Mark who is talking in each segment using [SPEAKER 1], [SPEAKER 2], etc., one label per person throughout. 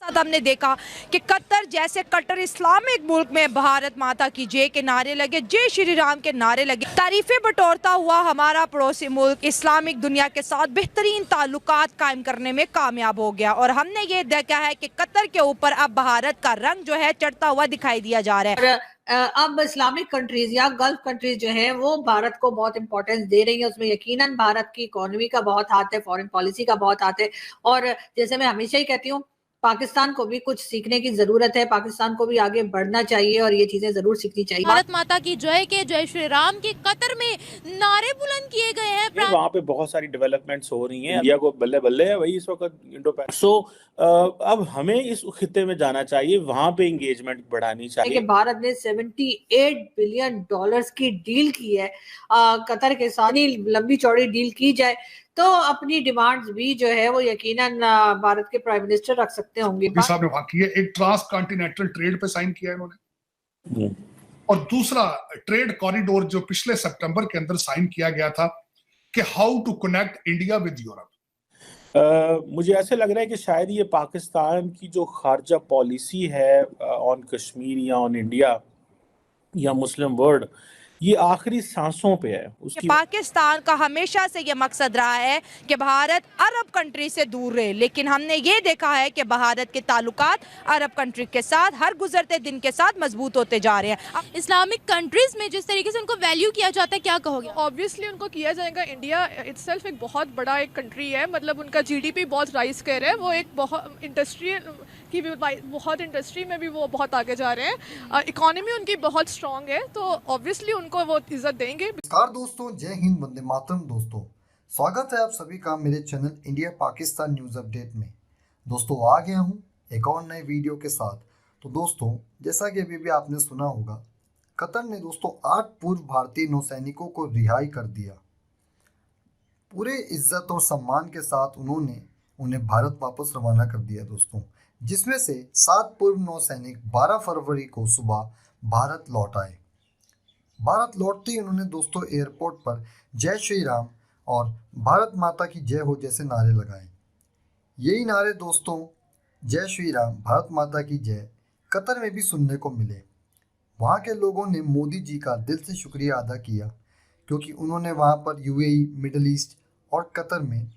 [SPEAKER 1] साथ हमने देखा कि कतर जैसे कट्टर इस्लामिक मुल्क में भारत माता की जय के नारे लगे, जय श्री राम के नारे लगे, तारीफें बटोरता हुआ हमारा पड़ोसी मुल्क इस्लामिक दुनिया के साथ बेहतरीन ताल्लुकात कायम करने में कामयाब हो गया। और हमने ये देखा है कि कतर के ऊपर अब भारत का रंग जो है चढ़ता हुआ दिखाई दिया जा रहा है।
[SPEAKER 2] अब इस्लामिक कंट्रीज या गल्फ कंट्रीज जो है वो भारत को बहुत इंपॉर्टेंस दे रही है। उसमें यकीनन भारत की इकोनॉमी का बहुत हाथ है, फॉरेन पॉलिसी का बहुत हाथ है। और जैसे मैं हमेशा ही कहती हूँ, पाकिस्तान को भी कुछ सीखने की जरूरत है, पाकिस्तान को भी आगे बढ़ना चाहिए और ये चीजें जरूर सीखनी चाहिए।
[SPEAKER 1] भारत माता की जय के, जय श्री राम के कतर में नारे बुलंद किए गए हैं।
[SPEAKER 3] वहाँ पे बहुत सारी डेवलपमेंट्स हो रही हैं। इंडिया को बल्ले बल्ले है वही इस वक्त इंडो अब हमें इस खिते में जाना चाहिए, वहाँ पे एंगेजमेंट बढ़ानी चाहिए।
[SPEAKER 2] कि भारत ने 78 बिलियन डॉलर्स की डील की है कतर के साथ। लंबी चौड़ी डील की जाए तो अपनी डिमांड्स भी जो है वो यकीनन भारत के प्राइम मिनिस्टर रख सकते होंगे।
[SPEAKER 4] साहब ने वहां की है, एक ट्रांस कॉन्टिनेंटल ट्रेड पे साइन किया है इन्होंने, और दूसरा ट्रेड कॉरिडोर जो पिछले सितंबर के अंदर साइन किया गया था कि how to connect India with Europe.
[SPEAKER 3] मुझे ऐसे लग रहा है कि शायद ये पाकिस्तान की जो खारजा पॉलिसी है ऑन कश्मीर या ऑन इंडिया या मुस्लिम वर्ल्ड, ये आखिरी सांसों पे है उसकी।
[SPEAKER 1] पाकिस्तान का हमेशा से ये मकसद रहा है कि भारत अरब कंट्री से दूर रहे, लेकिन हमने ये देखा है कि भारत के ताल्लुकात अरब कंट्री के साथ हर गुजरते दिन के साथ मजबूत होते जा रहे हैं।
[SPEAKER 5] इस्लामिक कंट्रीज में जिस तरीके से उनको वैल्यू किया जाता है, क्या कहोगे?
[SPEAKER 6] ऑब्वियसली उनको किया जाएगा। इंडिया इटसेल्फ एक बहुत बड़ा एक कंट्री है, मतलब उनका जीडीपी बहुत राइज कर रहा है। वो एक बहुत इंडस्ट्रियल की भी बहुत इंडस्ट्री में भी वो बहुत आगे जा रहे हैं। इकोनॉमी उनकी बहुत स्ट्रांग है, तो ऑब्वियसली उनको वो इज्जत देंगे।
[SPEAKER 7] नमस्कार दोस्तों, जय हिंद, वंदे मातरम। दोस्तों स्वागत है आप सभी का मेरे channel India Pakistan news update में। दोस्तों आ गया हूँ एक और नए वीडियो के साथ। तो दोस्तों जैसा कि अभी भी आपने सुना होगा, कतर ने दोस्तों 8 पूर्व भारतीय नौसैनिकों को रिहाई कर दिया। पूरे इज्जत और सम्मान के साथ उन्होंने उन्हें भारत वापस रवाना कर दिया दोस्तों, जिसमें से 7 पूर्व नौसैनिक 12 फरवरी को सुबह भारत लौट आए। भारत लौटते ही उन्होंने दोस्तों एयरपोर्ट पर जय श्री राम और भारत माता की जय हो जैसे नारे लगाए। यही नारे दोस्तों जय श्री राम, भारत माता की जय कतर में भी सुनने को मिले। वहाँ के लोगों ने मोदी जी का दिल से शुक्रिया अदा किया, क्योंकि उन्होंने वहाँ पर यूएई, मिडल ईस्ट और कतर में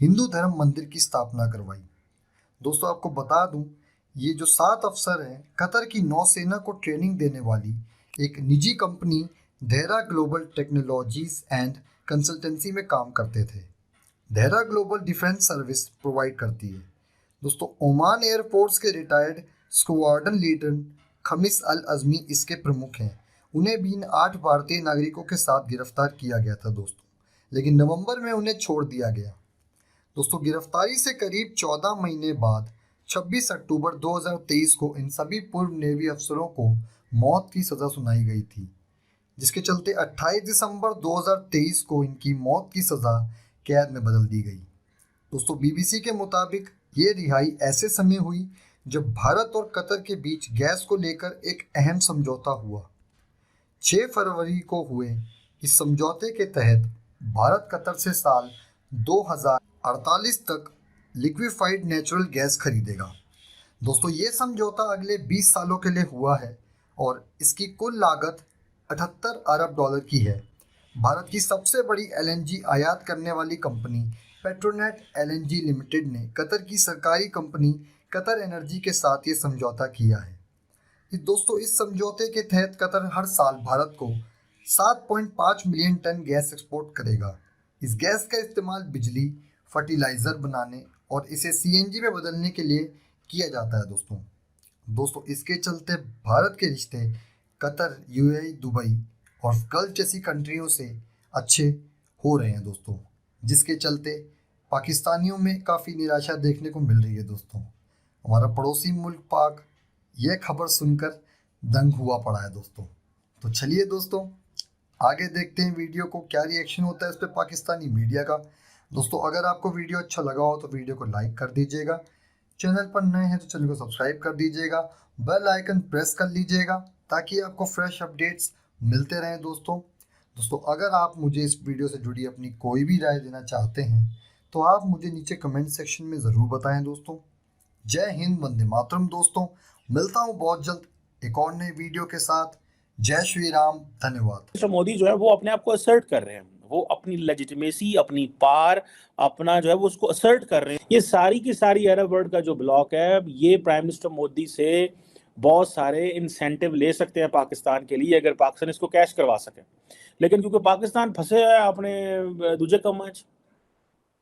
[SPEAKER 7] हिंदू धर्म मंदिर की स्थापना करवाई। दोस्तों आपको बता दूं, ये जो 7 अफसर हैं कतर की नौसेना को ट्रेनिंग देने वाली एक निजी company Dehra global technologies and consultancy में काम करते थे। Dehra global defence service provide करती है। दोस्तों ओमान एयरफोर्स के रिटायर्ड स्क्वाड्रन लीडर खमीस अल अज़मी इसके प्रमुख हैं। उन्हें भी इन 8 भारतीय नागरिकों के साथ गिरफ्तार किया गया था दोस्तों, लेकिन नवंबर में उन्हें छोड़ दिया गया। दोस्तों गिरफ्तारी से करीब 14 महीने बाद 26 अक्टूबर 2023 को इन सभी पूर्व नेवी अफसरों को मौत की सज़ा सुनाई गई थी, जिसके चलते 28 दिसंबर 2023 को इनकी मौत की सज़ा कैद में बदल दी गई। दोस्तों बीबीसी के मुताबिक ये रिहाई ऐसे समय हुई जब भारत और कतर के बीच गैस को लेकर एक अहम समझौता हुआ। 6 फरवरी को हुए इस समझौते के तहत भारत कतर से साल 2048 तक लिक्विफाइड नेचुरल गैस खरीदेगा। दोस्तों ये समझौता अगले 20 सालों के लिए हुआ है और इसकी कुल लागत 78 अरब डॉलर की है। भारत की सबसे बड़ी एलएनजी आयात करने वाली कंपनी पेट्रोनेट एलएनजी लिमिटेड ने कतर की सरकारी कंपनी कतर एनर्जी के साथ ये समझौता किया है। दोस्तों इस समझौते के तहत कतर हर साल भारत को 7.5 मिलियन टन गैस एक्सपोर्ट करेगा। इस गैस का इस्तेमाल बिजली, फर्टिलाइज़र बनाने और इसे सीएनजी में बदलने के लिए किया जाता है दोस्तों इसके चलते भारत के रिश्ते कतर, यूएई, दुबई और गल्फ जैसी कंट्रियों से अच्छे हो रहे हैं दोस्तों, जिसके चलते पाकिस्तानियों में काफ़ी निराशा देखने को मिल रही है दोस्तों। हमारा पड़ोसी मुल्क पाक यह खबर सुनकर दंग हुआ पड़ा है दोस्तों। तो चलिए दोस्तों आगे देखते हैं वीडियो को क्या रिएक्शन होता है इस पर पाकिस्तानी मीडिया का। दोस्तों अगर आपको वीडियो अच्छा लगा हो तो वीडियो को लाइक कर दीजिएगा, चैनल पर नए हैं तो चैनल को सब्सक्राइब कर दीजिएगा, बेल आइकन प्रेस कर लीजिएगा ताकि आपको फ्रेश अपडेट्स मिलते रहें दोस्तों अगर आप मुझे इस वीडियो से जुड़ी अपनी कोई भी राय देना चाहते हैं तो आप मुझे नीचे कमेंट सेक्शन में ज़रूर बताएं दोस्तों। जय हिंद, वंदे मातरम। दोस्तों, मिलता हूँ बहुत जल्द एक और नए वीडियो के साथ। जय श्री राम, धन्यवाद।
[SPEAKER 3] मिस्टर मोदी जो है वो अपने आप को असर्ट कर रहे हैं, वो अपनी लेजिटिमेसी, अपनी पार, अपना जो है वो उसको असर्ट कर रहे हैं। ये सारी की सारी अरब वर्ल्ड का जो ब्लॉक है, ये प्राइम मिनिस्टर मोदी से बहुत सारे इंसेंटिव ले सकते हैं पाकिस्तान के लिए, अगर पाकिस्तान इसको कैश करवा सके। लेकिन क्योंकि पाकिस्तान फंसे है अपने दूजे कम है,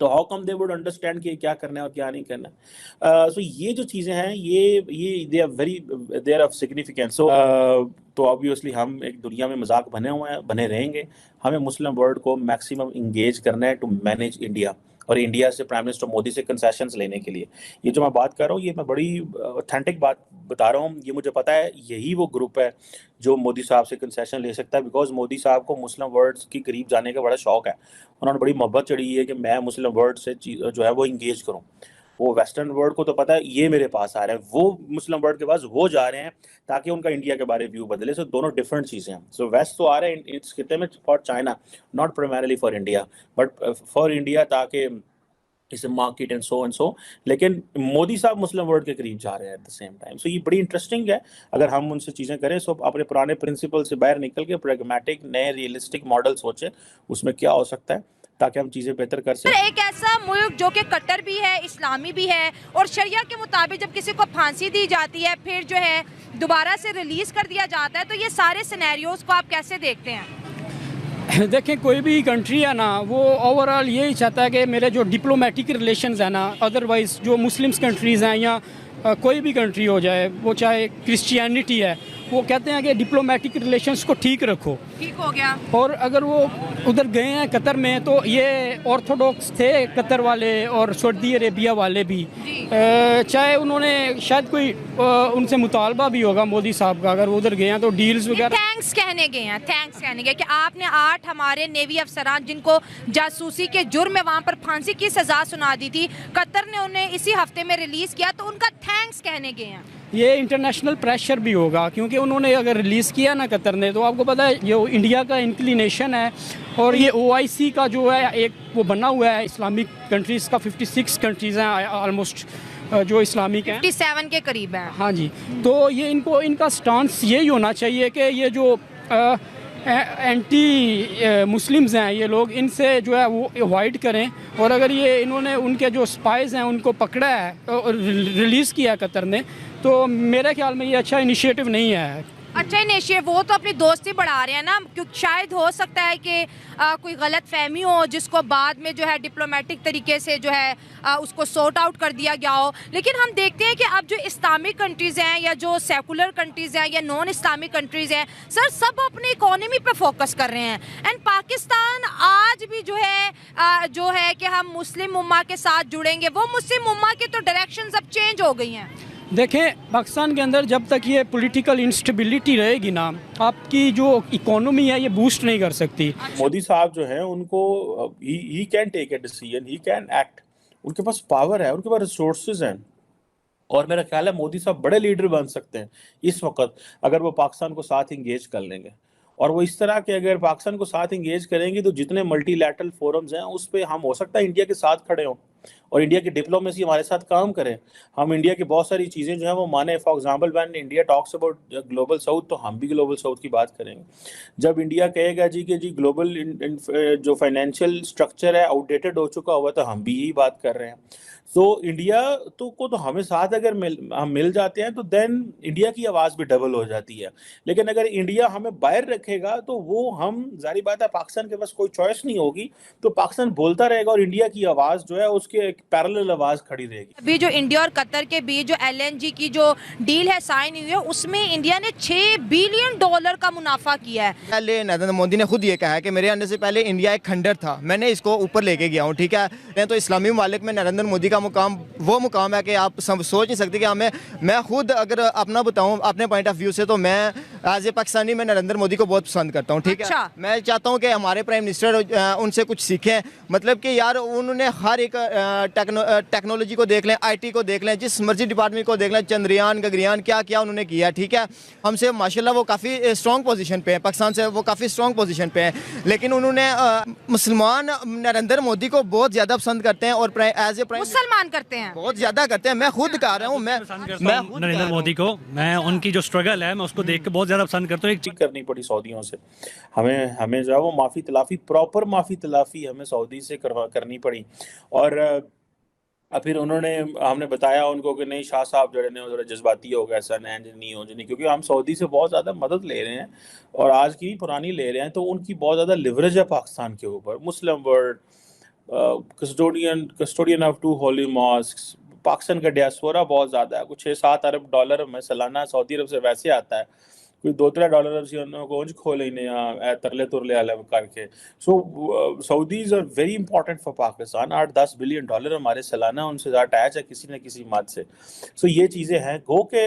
[SPEAKER 3] तो how come they would understand कि क्या करना है और क्या नहीं करना है। सो ये जो चीज़ें हैं ये they are very, they are of significance. So तो ऑब्वियसली हम एक दुनिया में मजाक बने हुए हैं, बने रहेंगे। हमें मुस्लिम वर्ल्ड को मैक्सिमम इंगेज करना है टू मैनेज इंडिया, और इंडिया से प्राइम मिनिस्टर मोदी से कंसेशंस लेने के लिए। ये जो मैं बात कर रहा हूँ, ये मैं बड़ी ऑथेंटिक बात बता रहा हूँ। ये मुझे पता है यही वो ग्रुप है जो मोदी साहब से कंसेशन ले सकता है, बिकॉज मोदी साहब को मुस्लिम वर्ल्ड के करीब जाने का बड़ा शौक है। उन्होंने बड़ी मोहब्बत चढ़ी है कि मैं मुस्लिम वर्ल्ड से जो है वो इंगेज करूँ। वो वेस्टर्न वर्ल्ड को तो पता है ये मेरे पास आ रहे हैं, वो मुस्लिम वर्ल्ड के पास वो जा रहे हैं ताकि उनका इंडिया के बारे में व्यू बदले। सो दोनों डिफरेंट चीज़ें हैं। सो वेस्ट तो आ रहे हैं इस खिते में for China, not primarily for India, but for India, ताकि इस मार्केट एंड सो। लेकिन मोदी साहब मुस्लिम वर्ल्ड के करीब जा रहे हैं एट द सेम टाइम। सो ये बड़ी इंटरेस्टिंग है अगर हम उनसे चीज़ें करें। सो अपने पुराने प्रिंसिपल से बाहर निकल के प्रैग्मेटिक नए रियलिस्टिक मॉडल सोचें, उसमें क्या हो सकता है ताकि हम चीज़ें बेहतर कर सकें।
[SPEAKER 1] एक ऐसा मुल्क जो कि कट्टर भी है, इस्लामी भी है, और शरिया के मुताबिक जब किसी को फांसी दी जाती है फिर जो है दोबारा से रिलीज कर दिया जाता है, तो ये सारे सिनेरियोज को आप कैसे देखते हैं?
[SPEAKER 8] देखें, कोई भी कंट्री है ना, वो ओवरऑल यही चाहता है कि मेरे जो डिप्लोमेटिक रिलेशंस है ना, अदरवाइज़ जो मुस्लिम्स कंट्रीज़ हैं या कोई भी कंट्री हो जाए, वो चाहे क्रिश्चियनिटी है, वो कहते हैं कि डिप्लोमेटिक रिलेशंस को ठीक रखो।
[SPEAKER 1] ठीक हो गया।
[SPEAKER 8] और अगर वो उधर गए हैं कतर में, तो ये ऑर्थोडॉक्स थे कतर वाले और सऊदी अरेबिया वाले भी, चाहे उन्होंने शायद कोई उनसे मुतालबा भी होगा मोदी साहब का, अगर वो उधर गए हैं तो डील्स वगैरह।
[SPEAKER 1] थैंक्स कहने गए हैं, थैंक्स कहने गए कि आपने 8 हमारे नेवी अफसरान जिनको जासूसी के जुर्म में वहाँ पर फांसी की सज़ा सुना दी थी, कतर ने उन्हें इसी हफ्ते में रिलीज़ किया, तो उनका थैंक्स कहने गए हैं।
[SPEAKER 8] ये इंटरनेशनल प्रेशर भी होगा, क्योंकि उन्होंने अगर रिलीज़ किया ना कतर ने, तो आपको पता है ये इंडिया का इंक्लिनेशन है, और ये OIC का जो है एक वो बना हुआ है इस्लामिक कंट्रीज़ का, 56 कंट्रीज़ हैं ऑलमोस्ट जो इस्लामिक हैं,
[SPEAKER 1] 57 के करीब है।
[SPEAKER 8] हाँ जी। तो ये इनका स्टांस यही होना चाहिए कि ये जो एंटी मुस्लिम्स हैं ये लोग, इनसे जो है वो अवॉइड करें। और अगर ये इन्होंने उनके जो स्पाइज़ हैं उनको पकड़ा है और रिलीज़ किया कतर ने, तो मेरे ख्याल में ये अच्छा इनिशिएटिव नहीं है।
[SPEAKER 1] अच्छा इनिशिएटिव, वो तो अपनी दोस्ती बढ़ा रहे हैं ना, क्योंकि शायद हो सकता है कि कोई गलत फहमी हो जिसको बाद में जो है डिप्लोमेटिक तरीके से जो है उसको सॉर्ट आउट कर दिया गया हो। लेकिन हम देखते हैं कि अब जो इस्लामिक कंट्रीज़ हैं या जो सेकुलर कंट्रीज़ हैं या नॉन इस्लामिक कंट्रीज़ हैं, सर सब अपनी इकोनॉमी पे फोकस कर रहे हैं। एंड पाकिस्तान आज भी जो है कि हम मुस्लिम उम्मा के साथ जुड़ेंगे, वो मुस्लिम उम्मा की तो डायरेक्शंस अब चेंज हो गई हैं।
[SPEAKER 8] देखें, पाकिस्तान के अंदर जब तक ये पॉलिटिकल इंस्टेबिलिटी रहेगी ना, आपकी जो इकोनॉमी है ये बूस्ट नहीं कर सकती।
[SPEAKER 3] मोदी साहब जो हैं उनको he can take a decision, he can act, उनके पास पावर है, उनके पास रिसोर्सेज हैं, और मेरा ख्याल है मोदी साहब बड़े लीडर बन सकते हैं इस वक्त अगर वो पाकिस्तान को साथ इंगेज कर लेंगे। और वो इस तरह के अगर पाकिस्तान को साथ इंगेज करेंगे तो जितने मल्टीलैटरल फोरम्स हैं उस पर हम हो सकता है इंडिया के साथ खड़े हों और इंडिया की डिप्लोमेसी हमारे साथ काम करें। हम इंडिया की बहुत सारी चीज़ें जो हैं वो माने, for example when India talks about global south, तो हम भी ग्लोबल साउथ की बात करेंगे। जब इंडिया कहेगा जी कि जी ग्लोबल जो फाइनेंशियल स्ट्रक्चर है आउटडेटेड हो चुका हुआ, तो हम भी यही बात कर रहे हैं। तो इंडिया को हमें साथ अगर हम मिल जाते हैं तो देन इंडिया की आवाज़ भी डबल हो जाती है। लेकिन अगर इंडिया हमें बाहर रखेगा तो वो हम, जारी बात है, पाकिस्तान के पास कोई चॉइस नहीं होगी, तो पाकिस्तान बोलता रहेगा और इंडिया की आवाज़ जो है उसके एक पैरेलल आवाज़ खड़ी रहेगी।
[SPEAKER 1] अभी जो इंडिया और कतर के बीच जो LNG की जो डील है साइन हुई है, उसमें इंडिया ने $6 बिलियन का मुनाफा किया है।
[SPEAKER 9] पहले नरेंद्र मोदी ने खुद ये कहा है कि मेरे आने से पहले इंडिया एक खंडर था, मैंने इसको ऊपर लेके गया हूँ, ठीक है। तो इस्लामी ममालिक में नरेंद्र मोदी का मुकाम वो मुकाम है कि आप सोच नहीं सकते कि मैं खुद अगर अपना बताऊं अपने पॉइंट ऑफ व्यू से, तो मैं एज ए पाकिस्तानी मैं नरेंद्र मोदी को बहुत पसंद करता हूँ, ठीक
[SPEAKER 1] अच्छा।
[SPEAKER 9] है। मैं चाहता हूँ कि हमारे प्राइम मिनिस्टर उनसे कुछ सीखें, मतलब कि यार उन्होंने हर एक टेक्नोलॉजी को देख लें, IT को देख लें, जिस मर्जी डिपार्टमेंट को देख लें, चंद्रयान गगनयान क्या क्या उन्होंने किया, ठीक है। हमसे माशाल्लाह वो काफ़ी स्ट्रॉन्ग पोजीशन पे है, पाकिस्तान से वो काफ़ी स्ट्रॉन्ग पोजीशन पे है, लेकिन उन्होंने मुसलमान नरेंद्र मोदी को बहुत ज़्यादा पसंद करते हैं और एज ए प्राइम
[SPEAKER 1] मुसलमान करते हैं
[SPEAKER 9] बहुत ज़्यादा करते हैं। मैं खुद कह रहा हूँ, मैं
[SPEAKER 10] नरेंद्र मोदी को, मैं उनकी जो स्ट्रगल है मैं उसको देख के बहुत ज़्यादा पसंद करता हूँ। एक
[SPEAKER 3] चीज करनी पड़ी सऊदियों से, हमें जो है वो माफ़ी तलाफ़ी, प्रॉपर माफ़ी तलाफ़ी हमें सऊदी से करनी पड़ी। और फिर हमने बताया उनको कि नहीं शाह साहब जो है ना थोड़ा जज्बाती हो गया, ऐसा नहीं हो जाए, क्योंकि हम सऊदी से बहुत ज़्यादा मदद ले रहे हैं और आज की पुरानी ले रहे हैं, तो उनकी बहुत ज़्यादा लिवरेज है पाकिस्तान के ऊपर। Muslim world, custodian of 2 holy mosques, Pakistan का डियास्पोरा बहुत ज़्यादा है, कुछ 6-7 अरब डॉलर में सालाना सऊदी अरब से वैसे आता है, कोई 2-3 डॉलर से उनको उंज खो लेने तरले तुरले अलग करके। So Saudis are very important for Pakistan. 8-10 billion dollar हमारे सालाना उनसे अटैच है किसी न किसी मद से। सो ये चीज़ें हैं। गो के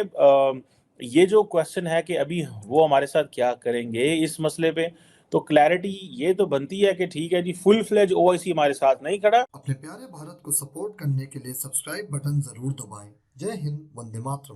[SPEAKER 3] ये जो क्वेश्चन है कि अभी वो हमारे साथ क्या करेंगे इस मसले पे, तो क्लैरिटी ये तो बनती है कि ठीक है जी, फुल फ्लेज OIC हमारे साथ नहीं खड़ा।
[SPEAKER 7] अपने प्यारे भारत को सपोर्ट करने के लिए सब्सक्राइब बटन जरूर दबाएं। जय हिंद, वंदे मातरम।